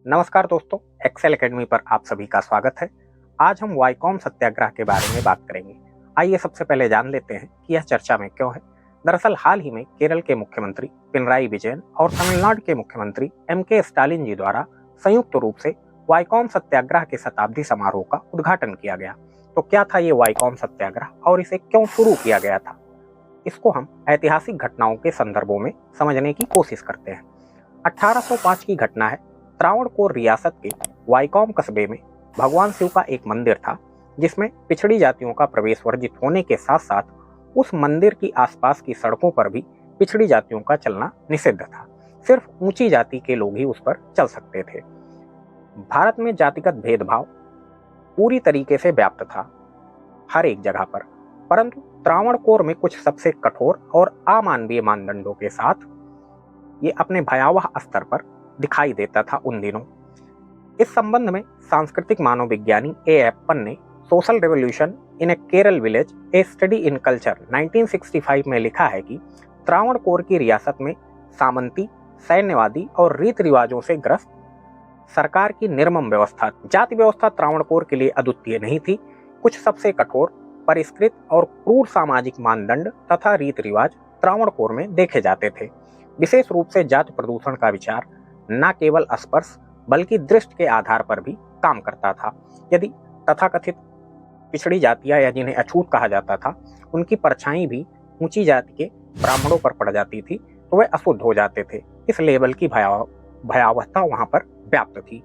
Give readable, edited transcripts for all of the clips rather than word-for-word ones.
नमस्कार दोस्तों, Excel academy पर आप सभी का स्वागत है। आज हम वाईकॉम सत्याग्रह के बारे में बात करेंगे। आइए सबसे पहले जान लेते हैं कि यह चर्चा में क्यों है। दरअसल हाल ही में केरल के मुख्यमंत्री पिनराई विजयन और तमिलनाडु के मुख्यमंत्री एम.के. स्टालिन जी द्वारा संयुक्त रूप से वाईकॉम सत्याग्रह के शताब्दी समारोह का उद्घाटन किया गया। तो क्या था ये वाईकॉम सत्याग्रह और इसे क्यों शुरू किया गया था, इसको हम ऐतिहासिक घटनाओं के संदर्भों में समझने की कोशिश करते हैं। 1805 की घटना है। त्रावणकोर रियासत के वाईकॉम कस्बे में भगवान शिव का एक मंदिर था, जिसमें पिछड़ी जातियों का प्रवेश वर्जित होने के साथ साथ उस मंदिर की आसपास की सड़कों पर भी पिछड़ी जातियों का चलना निषिद्ध था। सिर्फ ऊंची जाति के लोग ही उस पर चल सकते थे। भारत में जातिगत भेदभाव पूरी तरीके से व्याप्त था हर एक जगह पर, परंतु त्रावणकोर में कुछ सबसे कठोर और अमानवीय मानदंडों के साथ ये अपने भयावह स्तर पर दिखाई देता था उन दिनों। इस संबंध में सांस्कृतिक मानवविज्ञानी ए एप्पन ने social revolution in A Kerala village A study in culture 1965 में लिखा है कि त्रावणकोर की रियासत में सामंती, सैन्यवादी और रीति रिवाजों से ग्रस्त सरकार की निर्मम व्यवस्था, जाति व्यवस्था त्रावणकोर के लिए अद्वितीय नहीं थी। कुछ सबसे कठोर, परिष्कृत और क्रूर सामाजिक मानदंड तथा रीति रिवाज त्रावणकोर में देखे जाते थे। विशेष रूप से जाति प्रदूषण का विचार न केवल स्पर्श बल्कि दृष्टि के आधार पर भी काम करता था। यदि तथाकथित पिछड़ी जातियां या जिन्हें अछूत कहा जाता था, उनकी परछाई भी ऊंची जाति के ब्राह्मणों पर पड़ जाती थी तो वे अशुद्ध हो जाते थे। इस लेवल की भयावहता वहां पर व्याप्त थी।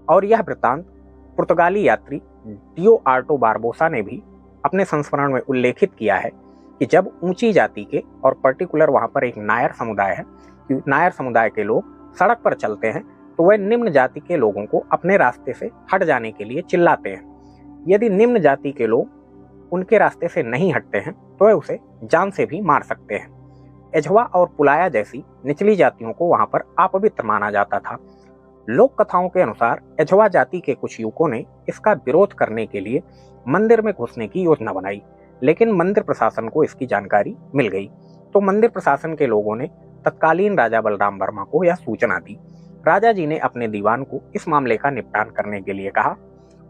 और यह वृत्तांत पुर्तगाली यात्री डियो आर्टो बारबोसा ने भी अपने संस्मरण में उल्लेखित किया है कि जब ऊंची जाति के और पर्टिकुलर वहां पर एक नायर समुदाय है, नायर समुदाय के लोग सड़क पर चलते हैं तो वह निम्न जाति के लोगों को अपने रास्ते से हट जाने के लिए चिल्लाते हैं। यदि निम्न जाति के लोग उनके रास्ते से नहीं हटते हैं तो वह उसे जान से भी मार सकते हैं। एझवा और पुलाया जैसी निचली जातियों को वहां पर अपवित्र माना जाता था। लोक कथाओं के अनुसार एझवा जाति के कुछ युवकों ने इसका विरोध करने के लिए मंदिर में घुसने की योजना बनाई, लेकिन मंदिर प्रशासन को इसकी जानकारी मिल गई तो मंदिर प्रशासन के लोगों ने तत्कालीन राजा बलराम वर्मा को यह सूचना दी। राजा जी ने अपने दीवान को इस मामले का निपटान करने के लिए कहा।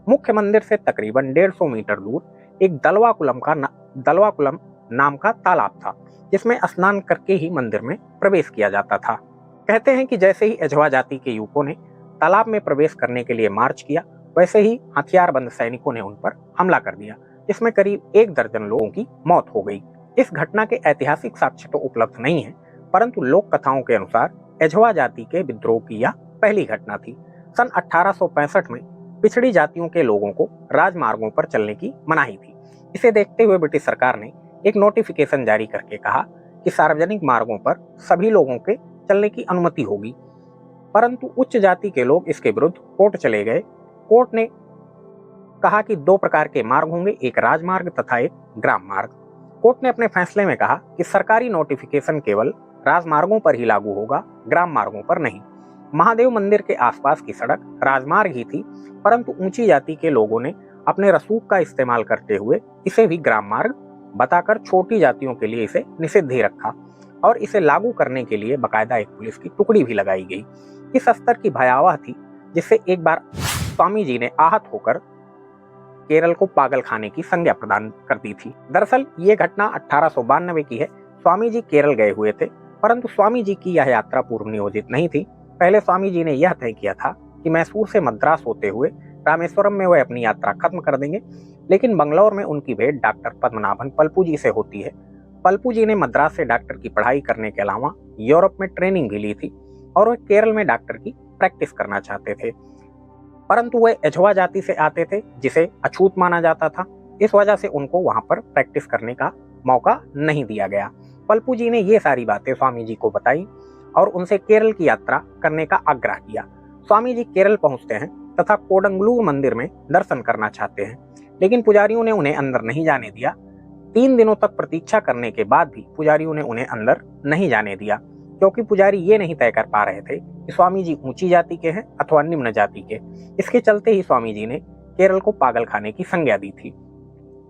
मुख्य मंदिर से तकरीबन 150 मीटर दूर एक दलवाकुलम नाम का तालाब था, जिसमें स्नान करके ही मंदिर में प्रवेश किया जाता था। कहते हैं कि जैसे ही एझवा जाति के युवकों ने तालाब में प्रवेश करने के लिए मार्च किया, वैसे ही हथियारबंद सैनिकों ने उन पर हमला कर दिया, जिसमें करीब 1 दर्जन लोगों की मौत हो गई। इस घटना के ऐतिहासिक साक्ष्य तो उपलब्ध नहीं है, परंतु लोक कथाओं के अनुसार एझवा जाति के विद्रोह की यह पहली घटना थी। सन 1865 में पिछड़ी जातियों के लोगों को राजमार्गों पर चलने की मनाही थी। इसे देखते हुए ब्रिटिश सरकार ने एक नोटिफिकेशन जारी करके कहा कि सार्वजनिक मार्गों पर सभी लोगों के चलने की अनुमति होगी, परंतु उच्च जाति के लोग इसके विरुद्ध कोर्ट चले गए। कोर्ट ने कहा कि 2 प्रकार के मार्ग होंगे, एक राजमार्ग तथा एक ग्राम मार्ग। कोर्ट ने अपने फैसले में कहा कि सरकारी नोटिफिकेशन केवल राजमार्गों पर ही लागू होगा, ग्राम मार्गों पर नहीं। महादेव मंदिर के आसपास की सड़क राजमार्ग ही थी, परंतु ऊंची जाति के लोगों ने अपने रसूख का इस्तेमाल करते हुए इसे भी ग्राम मार्ग बताकर छोटी जातियों के लिए इसे निषिद्ध ही रखा और इसे लागू करने के लिए बाकायदा एक पुलिस की टुकड़ी भी लगाई गई। इस स्तर की भयावह थी जिससे एक बार स्वामी जी ने आहत होकर केरल को पागल खाने की संज्ञा प्रदान कर दी थी। दरअसल ये घटना 1892 की है। स्वामी जी केरल गए हुए थे, परंतु स्वामी जी की यह यात्रा पूर्व नियोजित नहीं थी। पहले स्वामी जी ने यह तय किया था कि मैसूर से मद्रास होते हुए रामेश्वरम में वह अपनी यात्रा खत्म कर देंगे, लेकिन बंगलौर में उनकी भेंट डॉक्टर पद्मनाभन पलपू जी से होती है। पलपू जी ने मद्रास से डॉक्टर की पढ़ाई करने के अलावा यूरोप में ट्रेनिंग भी ली थी और वह केरल में डॉक्टर की प्रैक्टिस करना चाहते थे, परंतु वह एझवा जाति से आते थे जिसे अछूत माना जाता था। इस वजह से उनको वहां पर प्रैक्टिस करने का मौका नहीं दिया गया। पलपू जी ने ये सारी बातें स्वामी जी को बताई और उनसे केरल की यात्रा करने का आग्रह किया। स्वामी जी केरल पहुंचते हैं तथा कोडंगलूर मंदिर में दर्शन करना चाहते हैं, लेकिन पुजारियों ने उन्हें अंदर नहीं जाने दिया। 3 दिनों तक प्रतीक्षा करने के बाद भी पुजारियों ने उन्हें अंदर नहीं जाने दिया, क्योंकि पुजारी ये नहीं तय कर पा रहे थे कि स्वामी जी ऊंची जाति के हैं अथवा निम्न जाति के। इसके चलते ही स्वामी जी ने केरल को पागल खाने की संज्ञा दी थी।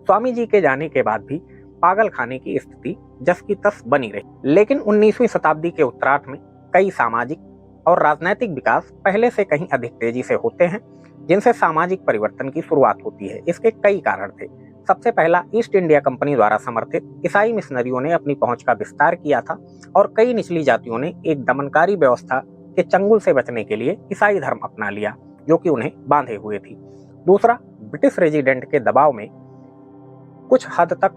स्वामी जी के जाने के बाद भी पागल खाने की स्थिति जस की तस बनी रही, लेकिन 19वीं शताब्दी के उत्तरार्ध में कई सामाजिक और राजनैतिक विकास पहले से कहीं अधिक तेजी से होते हैं, जिनसे सामाजिक परिवर्तन की शुरुआत होती है। इसके कई कारण थे। सबसे पहला, ईस्ट इंडिया कंपनी द्वारा समर्थित ईसाई मिशनरियों ने अपनी पहुंच का विस्तार किया था और कई निचली जातियों ने एक दमनकारी व्यवस्था के चंगुल से बचने के लिए ईसाई धर्म अपना लिया, जो कि उन्हें बांधे हुए थी। दूसरा, ब्रिटिश रेजिडेंट के दबाव में कुछ हद तक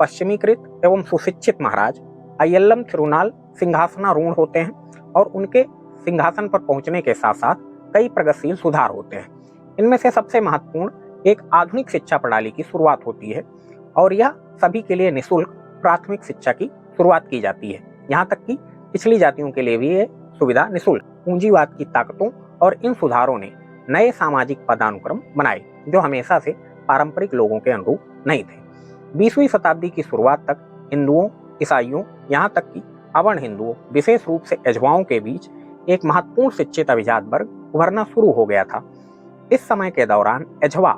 पश्चिमीकृत एवं सुशिक्षित महाराज अय्यलम थिरुनाल सिंहासनारूढ़ होते हैं और उनके सिंहासन पर पहुंचने के साथ साथ कई प्रगतिशील सुधार होते हैं। इनमें से सबसे महत्वपूर्ण एक आधुनिक शिक्षा प्रणाली की शुरुआत होती है और यह सभी के लिए निःशुल्क प्राथमिक शिक्षा की शुरुआत की जाती है। यहाँ तक कि पिछली जातियों के लिए भी ये सुविधा निःशुल्क। पूंजीवाद की ताकतों और इन सुधारों ने नए सामाजिक पदानुक्रम बनाए जो हमेशा से पारंपरिक लोगों के अनुरूप नहीं थे। 20वीं शताब्दी की शुरुआत तक हिंदुओं, ईसाइयों, यहाँ तक कि अवर्ण हिंदुओं, विशेष रूप से एझवाओं के बीच एक महत्वपूर्ण शिक्षित अभिजात वर्ग उभरना शुरू हो गया था। इस समय के दौरान एझवा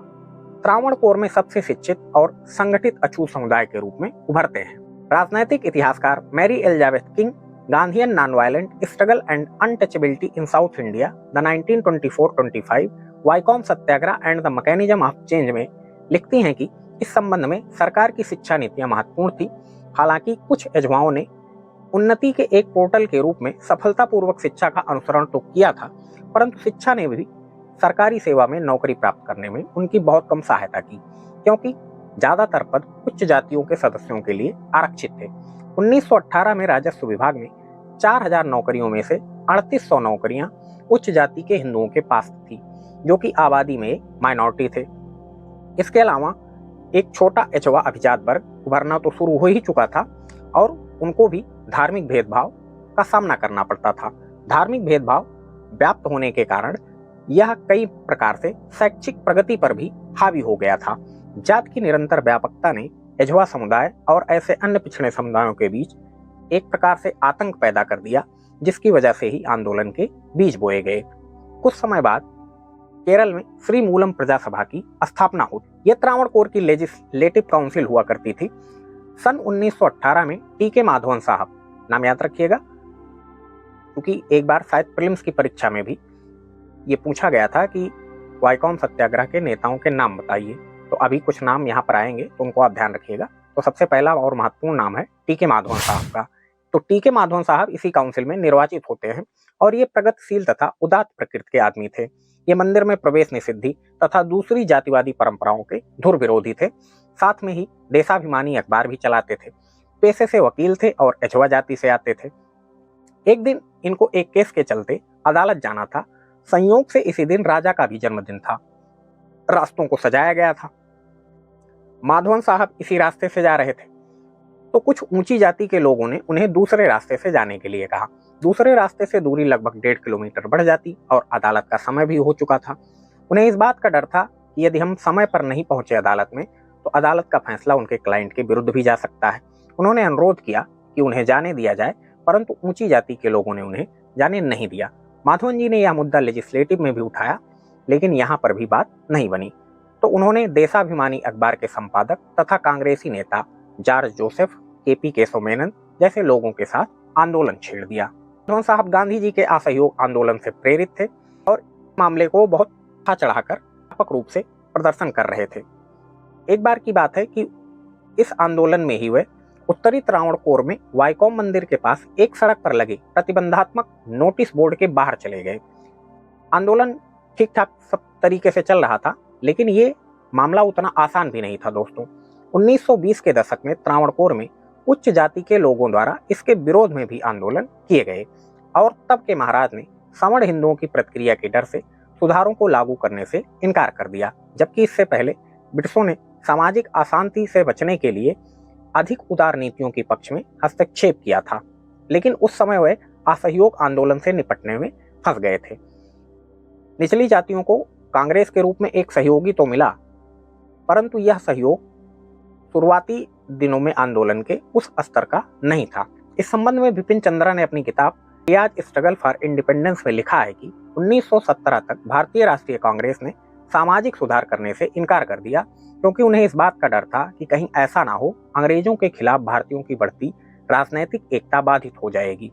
त्रावणकोर में सबसे शिक्षित और संगठित अछूत समुदाय के रूप में उभरते हैं। राजनैतिक इतिहासकार Mary Elizabeth King Gandhian non violent struggle and untouchability in south India the 1924-25 Vaikom satyagraha and the mechanism of change में लिखती हैं कि इस संबंध में सरकार की शिक्षा नीतियां महत्वपूर्ण थी। हालांकि कुछ एझवाओं ने उन्नति के एक पोर्टल के रूप में सफलतापूर्वक शिक्षा का अनुसरण तो किया था, परंतु शिक्षा ने भी सरकारी सेवा में नौकरी प्राप्त करने में उनकी बहुत कम सहायता की, क्योंकि ज्यादातर पद उच्च जातियों के सदस्यों के लिए आरक्षित थे। 1918 में राजस्व विभाग में 4000 नौकरियों में से 3800 नौकरियां उच्च जाति के हिंदुओं के पास थी, जो कि आबादी में एक माइनॉरिटी थे। इसके अलावा एक छोटा एचवा अभिजात वर्ग उभरना तो शुरू हो ही चुका था और उनको भी धार्मिक भेदभाव का सामना करना पड़ता था। धार्मिक भेदभाव व्याप्त होने के कारण यह कई प्रकार से शैक्षिक प्रगति पर भी हावी हो गया था। जात की निरंतर व्यापकता ने एझवा समुदाय और ऐसे अन्य पिछड़े समुदायों के बीच एक प्रकार से आतंक पैदा कर दिया, जिसकी वजह से ही आंदोलन के बीज बोए गए। कुछ समय बाद केरल में श्री मूलम प्रजा सभा की स्थापना हुई। यह त्रावणकोर की लेजिस्लेटिव काउंसिल हुआ करती थी। सन 1918 में टी.के. माधवन साहब, नाम याद रखिएगा क्योंकि एक बार शायद प्रीलिम्स की परीक्षा में भी ये पूछा गया था कि वाइकॉम सत्याग्रह के नेताओं के नाम बताइए, तो अभी कुछ नाम यहाँ पर आएंगे तो उनको आप ध्यान रखिएगा। तो सबसे पहला और महत्वपूर्ण नाम है टी.के. माधवन साहब का। तो टी.के. माधवन साहब इसी काउंसिल में निर्वाचित होते हैं और ये प्रगतिशील तथा उदात्त प्रकृति के आदमी थे। ये मंदिर में प्रवेश निषिद्धि तथा दूसरी जातिवादी परंपराओं के धुर विरोधी थे। साथ में ही देशाभिमानी अखबार भी चलाते थे। पेशे से वकील थे और एझवा जाति से आते थे। एक दिन इनको एक केस के चलते अदालत जाना था। संयोग से इसी दिन राजा का भी जन्मदिन था। रास्तों को सजाया गया था। माधवन साहब इसी रास्ते से जा रहे थे तो कुछ ऊंची जाति के लोगों ने उन्हें दूसरे रास्ते से जाने के लिए कहा। दूसरे रास्ते से दूरी लगभग 1.5 किलोमीटर बढ़ जाती और अदालत का समय भी हो चुका था। उन्हें इस बात का डर था कि यदि हम समय पर नहीं पहुंचे अदालत में तो अदालत का फैसला उनके क्लाइंट के विरुद्ध भी जा सकता है। उन्होंने अनुरोध किया कि उन्हें जाने दिया जाए, परंतु ऊंची जाति के लोगों ने उन्हें जाने नहीं दिया। माधवन जी ने यह मुद्दा लेजिस्लेटिव में भी उठाया, लेकिन यहाँ पर भी बात नहीं बनी। तो उन्होंने देशाभिमानी अखबार के संपादक तथा कांग्रेसी नेता George Joseph, KP. Keshav Menon जैसे लोगों के साथ आंदोलन छेड़ दिया। माधवन साहब गांधी जी के असहयोग आंदोलन से प्रेरित थे और मामले को बहुत चढ़ाकर व्यापक रूप से प्रदर्शन कर रहे थे। एक बार की बात है कि इस आंदोलन में ही वे उत्तरी त्रावणकोर में वाइकॉम मंदिर के पास एक सड़क पर लगे प्रतिबंधात्मक नोटिस बोर्ड के बाहर चले गए। आंदोलन ठीक ठाक सब तरीके से चल रहा था, लेकिन ये मामला उतना आसान भी नहीं था दोस्तों। 1920 के दशक में त्रावणकोर में उच्च जाति के लोगों द्वारा इसके विरोध में भी आंदोलन किए गए और तब के महाराज ने सवर्ण हिंदुओं की प्रतिक्रिया के डर से सुधारों को लागू करने से इनकार कर दिया, जबकि इससे पहले ब्रिटिशों ने सामाजिक अशांति से बचने के लिए अधिक उदार नीतियों के पक्ष में हस्तक्षेप किया था। लेकिन उस समय वे असहयोग आंदोलन से निपटने में फंस गए थे। निचली जातियों को कांग्रेस के रूप में एक सहयोगी तो मिला, परंतु यह सहयोग शुरुआती दिनों में आंदोलन के उस स्तर का नहीं था। इस संबंध में बिपिन चंद्रा ने अपनी किताब रियाज स्ट्रगल फॉर इंडिपेंडेंस में लिखा है कि 1917 तक भारतीय राष्ट्रीय कांग्रेस ने सामाजिक सुधार करने से इनकार कर दिया, क्योंकि उन्हें इस बात का डर था कि कहीं ऐसा ना हो अंग्रेजों के खिलाफ भारतीयों की बढ़ती राजनैतिक एकता बाधित हो जाएगी।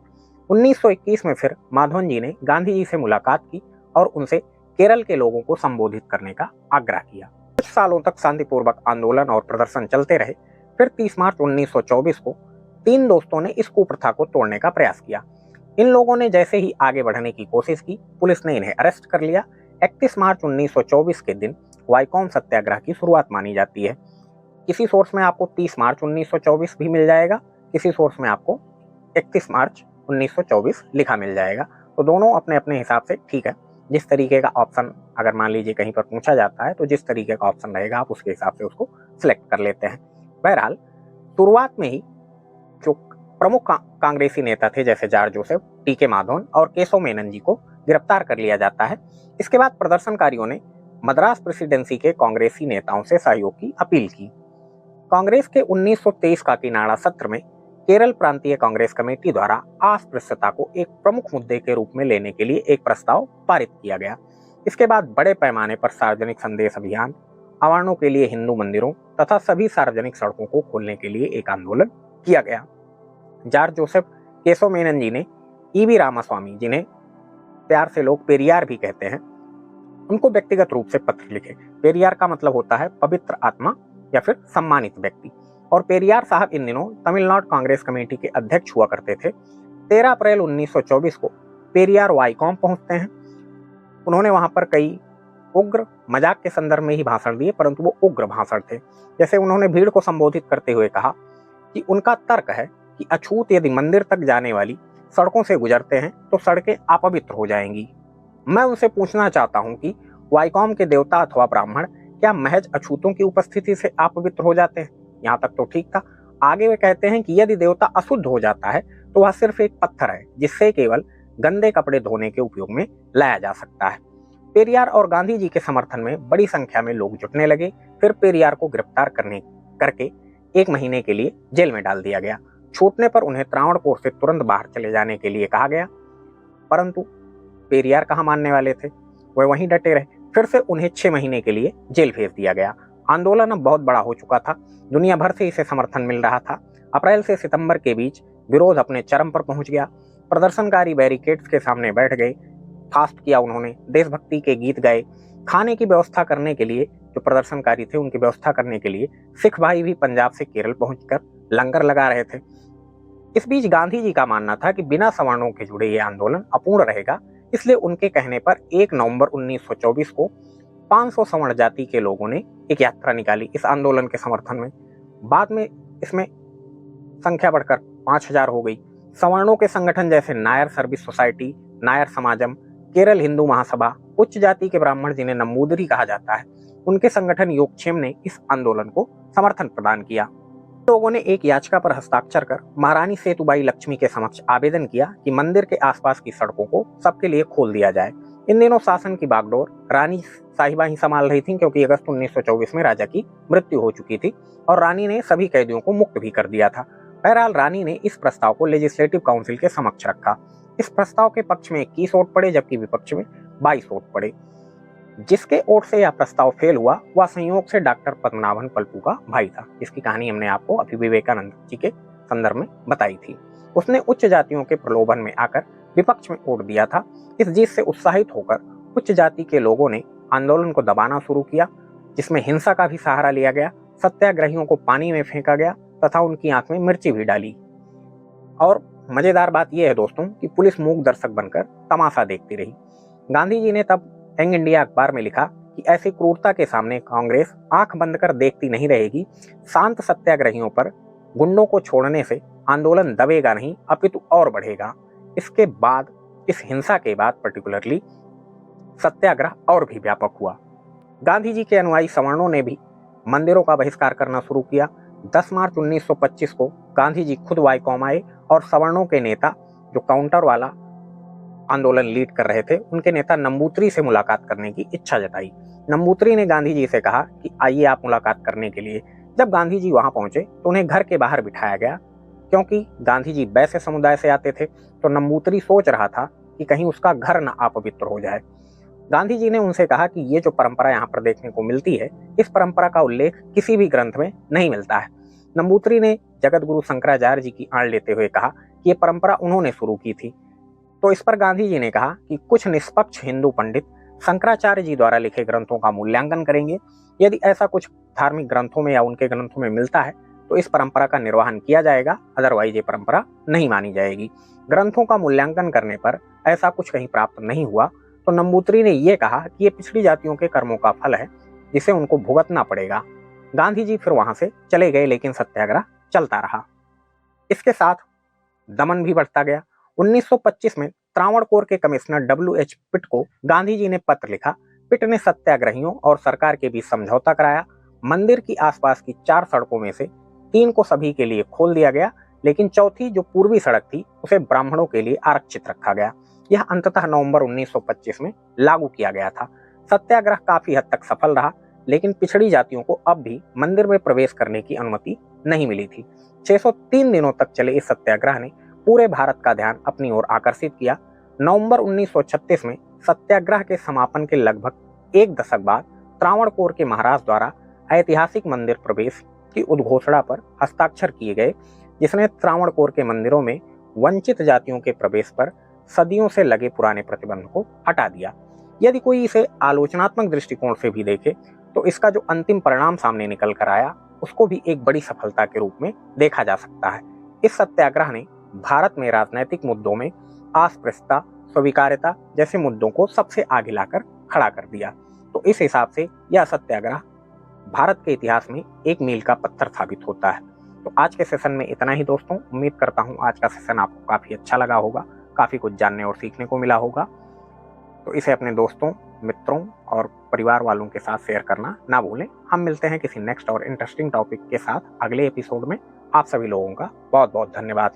1921 में फिर माधवन जी ने गांधी जी से मुलाकात की और उनसे केरल के लोगों को संबोधित करने का आग्रह किया। कुछ सालों तक शांतिपूर्वक आंदोलन और प्रदर्शन चलते रहे। फिर 30 मार्च 1924 को 3 दोस्तों ने इस कुप्रथा को तोड़ने का प्रयास किया। इन लोगों ने जैसे ही आगे बढ़ने की कोशिश की, पुलिस ने इन्हें अरेस्ट कर लिया। 31 मार्च 1924 के दिन वाईकॉम सत्याग्रह की शुरुआत मानी जाती है। किसी सोर्स में आपको 30 मार्च 1924 भी मिल जाएगा, किसी सोर्स में आपको 31 मार्च 1924 लिखा मिल जाएगा। तो दोनों अपने अपने हिसाब से ठीक है। जिस तरीके का ऑप्शन अगर मान लीजिए कहीं पर पूछा जाता है तो जिस तरीके का ऑप्शन रहेगा आप उसके हिसाब से उसको सिलेक्ट कर लेते हैं। बहरहाल शुरुआत में ही जो प्रमुख कांग्रेसी नेता थे जैसे जॉर्ज जोसेफ, टी.के. माधवन और केशव मेनन जी को गिरफ्तार कर लिया जाता है। इसके बाद प्रदर्शनकारियों ने मद्रास प्रेसिडेंसी के कांग्रेसी नेताओं से सहयोग की अपील की। कांग्रेस के 1923 काकीनाडा सत्र में केरल प्रांतीय कांग्रेस कमेटी द्वारा अस्पृश्यता को एक प्रमुख मुद्दे के रूप में लेने के लिए एक प्रस्ताव पारित किया गया। इसके बाद बड़े पैमाने पर सार्वजनिक संदेश अभियान, अवर्णों के लिए हिंदू मंदिरों तथा सभी सार्वजनिक सड़कों को खोलने के लिए एक आंदोलन किया गया। जॉर्ज जोसेफ, केशव मेनन जी ने ई.वी. रामास्वामी, जिन्हें प्यार से लोग पेरियार भी कहते हैं, उनको व्यक्तिगत रूप से पत्र लिखे। पेरियार का मतलब होता है पवित्र आत्मा या फिर सम्मानित व्यक्ति। और पेरियार साहब इन दिनों तमिलनाडु कांग्रेस कमेटी के अध्यक्ष हुआ करते थे। 13 अप्रैल 1924 को पेरियार वाईकॉम पहुंचते हैं। उन्होंने वहां पर कई उग्र मजाक के संदर्भ में ही भाषण दिए, परंतु वो उग्र भाषण थे। जैसे उन्होंने भीड़ को संबोधित करते हुए कहा कि उनका तर्क है कि अछूत यदि मंदिर तक जाने वाली सड़कों से गुजरते हैं तो सड़कें अपवित्र हो जाएंगी। मैं उनसे पूछना चाहता हूं कि वाईकॉम के देवता अथवा ब्राह्मण क्या महज अछूतों की उपस्थिति से अपवित्र हो जाते हैं? यहाँ तक तो ठीक था। आगे वे कहते हैं कि यदि देवता अशुद्ध हो जाता है तो वह सिर्फ एक पत्थर है जिससे केवल गंदे कपड़े धोने के उपयोग में लाया जा सकता है। पेरियार और गांधी जी के समर्थन में बड़ी संख्या में लोग जुटने लगे। फिर पेरियार को गिरफ्तार करके 1 महीने के लिए जेल में डाल दिया गया। छूटने पर उन्हें त्रावणकोर से तुरंत बाहर चले जाने के लिए कहा गया, परंतु पेरियार कहाँ मानने वाले थे, वे वहीं डटे रहे। फिर से उन्हें 6 महीने के लिए जेल भेज दिया गया। आंदोलन अब बहुत बड़ा हो चुका था, दुनिया भर से इसे समर्थन मिल रहा था। अप्रैल से सितंबर के बीच विरोध अपने चरम पर पहुंच गया। प्रदर्शनकारी बैरिकेड्स के सामने बैठ गए, फास्ट किया उन्होंने, देशभक्ति के गीत गाए। खाने की व्यवस्था करने के लिए जो प्रदर्शनकारी थे उनकी व्यवस्था करने के लिए सिख भाई भी पंजाब से केरल पहुंचकर लंगर लगा रहे थे। इस बीच गांधी जी का मानना था कि बिना सवर्णों के जुड़े ये आंदोलन अपूर्ण रहेगा, इसलिए उनके कहने पर 1 नवंबर 1924 को 500 सवर्ण जाति के लोगों ने एक यात्रा निकाली इस आंदोलन के समर्थन में। बाद में इसमें संख्या बढ़कर 5000 हो गई। सवर्णों के संगठन जैसे नायर सर्विस सोसाइटी, नायर समाजम, केरल हिंदू महासभा, उच्च जाति के ब्राह्मण जिन्हें नंबूदरी कहा जाता है, उनके संगठन योगक्षेम ने इस आंदोलन को समर्थन प्रदान किया। लोगों ने एक याचिका पर हस्ताक्षर कर महारानी सेतुबाई लक्ष्मी के समक्ष आवेदन किया कि मंदिर के आसपास की सड़कों को सबके लिए खोल दिया जाए। इन दिनों शासन की बागडोर रानी साहिबा ही संभाल रही थी, क्योंकि अगस्त 1924 में राजा की मृत्यु हो चुकी थी और रानी ने सभी कैदियों को मुक्त भी कर दिया था। बहरहाल रानी ने इस प्रस्ताव को लेजिस्लेटिव काउंसिल के समक्ष रखा। इस प्रस्ताव के पक्ष में 21 वोट पड़े जबकि विपक्ष में 22 वोट पड़े। जिसके वोट से यह प्रस्ताव फेल हुआ वह संयोग से डॉक्टर पद्मनाभन पलपू का भाई था, जिसकी कहानी हमने आपको अभी विवेकानंद जी के संदर्भ में बताई थी। उसने उच्च जातियों के प्रलोभन में आकर विपक्ष में वोट दिया था। इस जीत से उत्साहित होकर उच्च जाति के लोगों ने आंदोलन को दबाना शुरू किया, जिसमें हिंसा का भी सहारा लिया गया। सत्याग्रहियों को पानी में फेंका गया तथा उनकी आंख में मिर्ची भी डाली। और मजेदार बात यह है दोस्तों कि पुलिस मूक दर्शक बनकर तमाशा देखती रही। गांधी जी ने तब यंग इंडिया अखबार में लिखा कि ऐसी क्रूरता के सामने कांग्रेस आंख बंद कर देखती नहीं रहेगी। शांत सत्याग्रहियों पर गुंडों को छोड़ने से आंदोलन दबेगा नहीं अपितु और बढ़ेगा। इसके बाद, इस हिंसा के बाद पर्टिकुलरली सत्याग्रह और भी व्यापक हुआ। गांधी जी के अनुयायी सवर्णों ने भी मंदिरों का बहिष्कार करना शुरू किया। 10 मार्च 1925 को गांधी जी खुद वाईकॉम आए और सवर्णों के नेता जो काउंटर वाला आंदोलन लीड कर रहे थे, उनके नेता नंबूत्री से मुलाकात करने की इच्छा जताई। नंबूत्री ने गांधी जी से कहा कि आइए आप मुलाकात करने के लिए। जब गांधी जी वहां पहुंचे तो उन्हें घर के बाहर बिठाया गया। क्योंकि गांधी जी वैसे समुदाय से आते थे तो नंबूत्री सोच रहा था कि कहीं उसका घर न अपवित्र हो जाए। गांधी जी ने उनसे कहा कि ये जो परंपरा यहाँ पर देखने को मिलती है, इस परंपरा का उल्लेख किसी भी ग्रंथ में नहीं मिलता है। नंबूत्री ने जगत गुरु शंकराचार्य जी की आड़ लेते हुए कहा कि ये परंपरा उन्होंने शुरू की थी। तो इस पर गांधी जी ने कहा कि कुछ निष्पक्ष हिंदू पंडित शंकराचार्य जी द्वारा लिखे ग्रंथों का मूल्यांकन करेंगे। यदि ऐसा कुछ धार्मिक ग्रंथों में या उनके ग्रंथों में मिलता है तो इस परंपरा का निर्वहन किया जाएगा, अदरवाइज ये परंपरा नहीं मानी जाएगी। ग्रंथों का मूल्यांकन करने पर ऐसा कुछ कहीं प्राप्त नहीं हुआ तो नंबूत्री ने यह कहा कि ये पिछड़ी जातियों के कर्मों का फल है जिसे उनको भुगतना पड़ेगा। गांधी जी फिर वहां से चले गए, लेकिन सत्याग्रह चलता रहा। इसके साथ दमन भी बढ़ता गया। 1925 में त्रावणकोर के कमिश्नर WH पिट को गांधी जी ने पत्र लिखा। पिट ने सत्याग्रहियों और सरकार के बीच समझौता कराया। मंदिर की आसपास की 4 सड़कों में से 3 को सभी के लिए खोल दिया गया, लेकिन चौथी जो पूर्वी सड़क थी उसे ब्राह्मणों के लिए आरक्षित रखा गया। यह अंततः नवंबर 1925 में लागू किया गया था। सत्याग्रह काफी हद तक सफल रहा, लेकिन पिछड़ी जातियों को अब भी मंदिर में प्रवेश करने की अनुमति नहीं मिली थी। 603 दिनों तक चले इस सत्याग्रह ने पूरे भारत का ध्यान अपनी ओर आकर्षित किया। नवंबर 1936 में सत्याग्रह के समापन के लगभग 1 दशक बाद त्रावणकोर के महाराज द्वारा ऐतिहासिक मंदिर प्रवेश की उद्घोषणा पर हस्ताक्षर किए गए, जिसने त्रावणकोर के मंदिरों में वंचित जातियों के प्रवेश पर सदियों से लगे पुराने प्रतिबंध को हटा दिया। यदि कोई इसे आलोचनात्मक दृष्टिकोण से भी देखे तो इसका जो अंतिम परिणाम सामने निकल कर आया उसको भी एक बड़ी सफलता के रूप में देखा जा सकता है। इस सत्याग्रह ने भारत में राजनीतिक मुद्दों में अस्पृश्यता, स्वीकार्यता जैसे मुद्दों को सबसे आगे लाकर खड़ा कर दिया। तो इस हिसाब से यह सत्याग्रह भारत के इतिहास में एक मील का पत्थर साबित होता है। तो आज के सेशन में इतना ही दोस्तों। उम्मीद करता हूँ आज का सेशन आपको काफी अच्छा लगा होगा, काफी कुछ जानने और सीखने को मिला होगा। तो इसे अपने दोस्तों, मित्रों और परिवार वालों के साथ शेयर करना ना भूलें। हम मिलते हैं किसी नेक्स्ट और इंटरेस्टिंग टॉपिक के साथ अगले एपिसोड में। आप सभी लोगों का बहुत बहुत धन्यवाद।